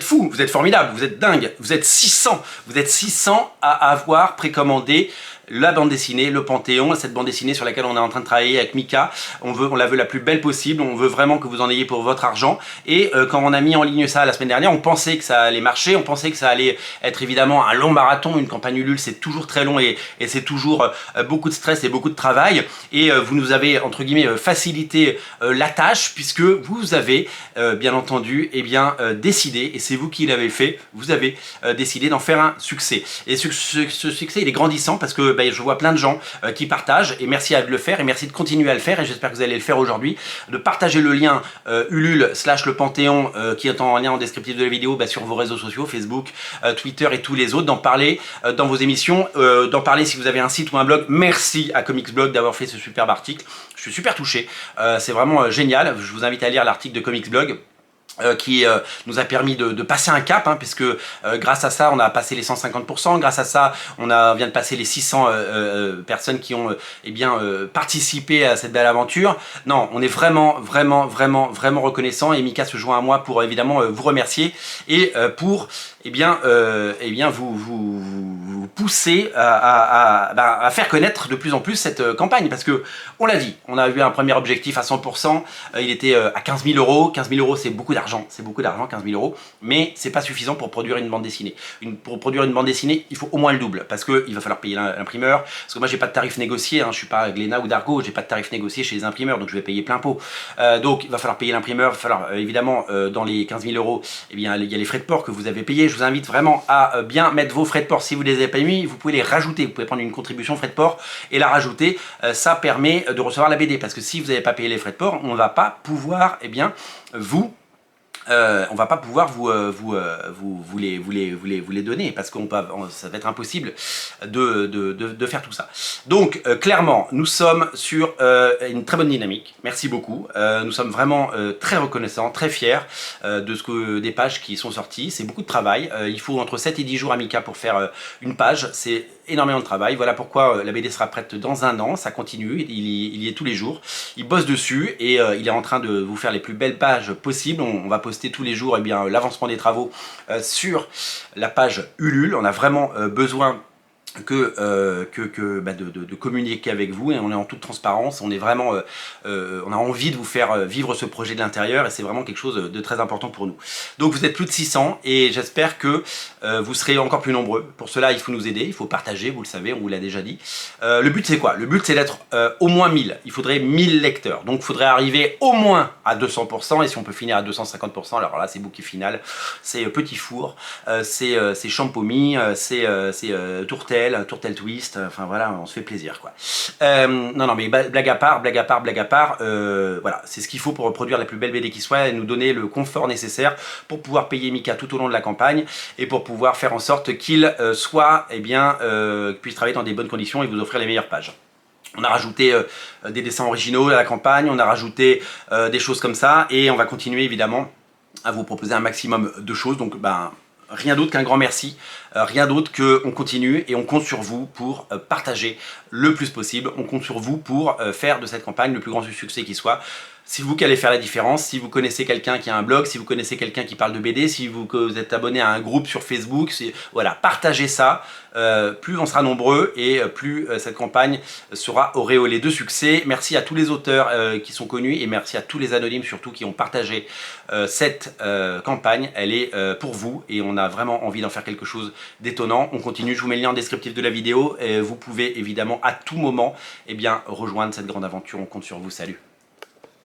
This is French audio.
fous, vous êtes formidables, vous êtes dingues, vous êtes 600. Vous êtes 600 à avoir précommandé la bande dessinée, le Panthéon, cette bande dessinée sur laquelle on est en train de travailler avec Mika. On la veut la plus belle possible, on veut vraiment que vous en ayez pour votre argent. Et quand on a mis en ligne ça la semaine dernière, on pensait que ça allait marcher, on pensait que ça allait être évidemment un long marathon. Une campagne Ulule, c'est toujours très long et c'est toujours beaucoup de stress et beaucoup de travail. Et vous nous avez, entre guillemets, facilité la tâche, puisque vous avez, bien entendu, décidé, et c'est vous qui l'avez fait, vous avez décidé d'en faire un succès. Et ce succès, il est grandissant parce que je vois plein de gens qui partagent, et merci à de le faire, et merci de continuer à le faire, et j'espère que vous allez le faire aujourd'hui, de partager le lien Ulule / le Panthéon qui est en lien en descriptif de la vidéo sur vos réseaux sociaux, Facebook, Twitter et tous les autres, d'en parler dans vos émissions, d'en parler si vous avez un site ou un blog. Merci à Comics Blog d'avoir fait ce superbe article, je suis super touché, c'est vraiment génial. Je vous invite à lire l'article de Comics Blog qui nous a permis de passer un cap, puisque grâce à ça on a passé les 150%, grâce à ça on vient de passer les 600 personnes qui ont participé à cette belle aventure. Non, on est vraiment reconnaissant, et Mika se joint à moi pour évidemment vous remercier et pour vous pousser à faire connaître de plus en plus cette campagne, parce que on l'a dit, on a eu un premier objectif à 100%, il était à 15 000 euros. 15 000 euros, c'est beaucoup d'argent, 15 000 euros, mais c'est pas suffisant pour produire une bande dessinée. Pour produire une bande dessinée, il faut au moins le double, parce qu'il va falloir payer l'imprimeur, parce que moi j'ai pas de tarif négocié, je suis pas Glénat ou Dargo, j'ai pas de tarif négocié chez les imprimeurs, donc je vais payer plein pot. Donc il va falloir payer l'imprimeur, il va falloir évidemment dans les 15 000 euros, il y a les frais de port que vous avez payés. Je vous invite vraiment à bien mettre vos frais de port. Si vous les avez pas mis, vous pouvez les rajouter, vous pouvez prendre une contribution frais de port et la rajouter, ça permet de recevoir la BD, parce que si vous n'avez pas payé les frais de port, on ne va pas pouvoir on va pas pouvoir vous les donner, parce que ça va être impossible de faire tout ça. Donc clairement, nous sommes sur une très bonne dynamique. Merci beaucoup. Nous sommes vraiment très reconnaissants, très fiers des pages qui sont sorties. C'est beaucoup de travail. Il faut entre 7 et 10 jours à Mika pour faire une page. C'est énormément de travail. Voilà pourquoi la BD sera prête dans un an. Ça continue. Il y est tous les jours. Il bosse dessus et il est en train de vous faire les plus belles pages possibles. On va poster tous les jours l'avancement des travaux sur la page Ulule. On a vraiment besoin de communiquer avec vous, et on est en toute transparence. On est vraiment, on a envie de vous faire vivre ce projet de l'intérieur, et c'est vraiment quelque chose de très important pour nous. Donc vous êtes plus de 600, et j'espère que vous serez encore plus nombreux. Pour cela, il faut nous aider, il faut partager, vous le savez, on vous l'a déjà dit. Le but c'est quoi? Le but c'est d'être au moins 1000. Il faudrait 1000 lecteurs, donc il faudrait arriver au moins à 200%, et si on peut finir à 250%, alors là c'est bouquet final, c'est Petit Four, c'est Champomy, c'est Tourtel Twist, enfin voilà, on se fait plaisir quoi. Non mais blague à part, voilà, c'est ce qu'il faut pour produire la plus belle BD qui soit, et nous donner le confort nécessaire pour pouvoir payer Mika tout au long de la campagne, et pour pouvoir faire en sorte qu'il puisse travailler dans des bonnes conditions et vous offrir les meilleures pages. On a rajouté des dessins originaux à la campagne, on a rajouté des choses comme ça, et on va continuer évidemment à vous proposer un maximum de choses. Donc rien d'autre qu'un grand merci, rien d'autre qu'on continue, et on compte sur vous pour partager le plus possible. On compte sur vous pour faire de cette campagne le plus grand succès qui soit. C'est vous qui allez faire la différence. Si vous connaissez quelqu'un qui a un blog, si vous connaissez quelqu'un qui parle de BD, si vous êtes abonné à un groupe sur Facebook, voilà, partagez ça. Plus on sera nombreux, et plus cette campagne sera auréolée de succès. Merci à tous les auteurs qui sont connus, et merci à tous les anonymes surtout qui ont partagé cette campagne. Elle est pour vous, et on a vraiment envie d'en faire quelque chose d'étonnant. On continue, je vous mets le lien en descriptif de la vidéo, et vous pouvez évidemment à tout moment rejoindre cette grande aventure. On compte sur vous, salut.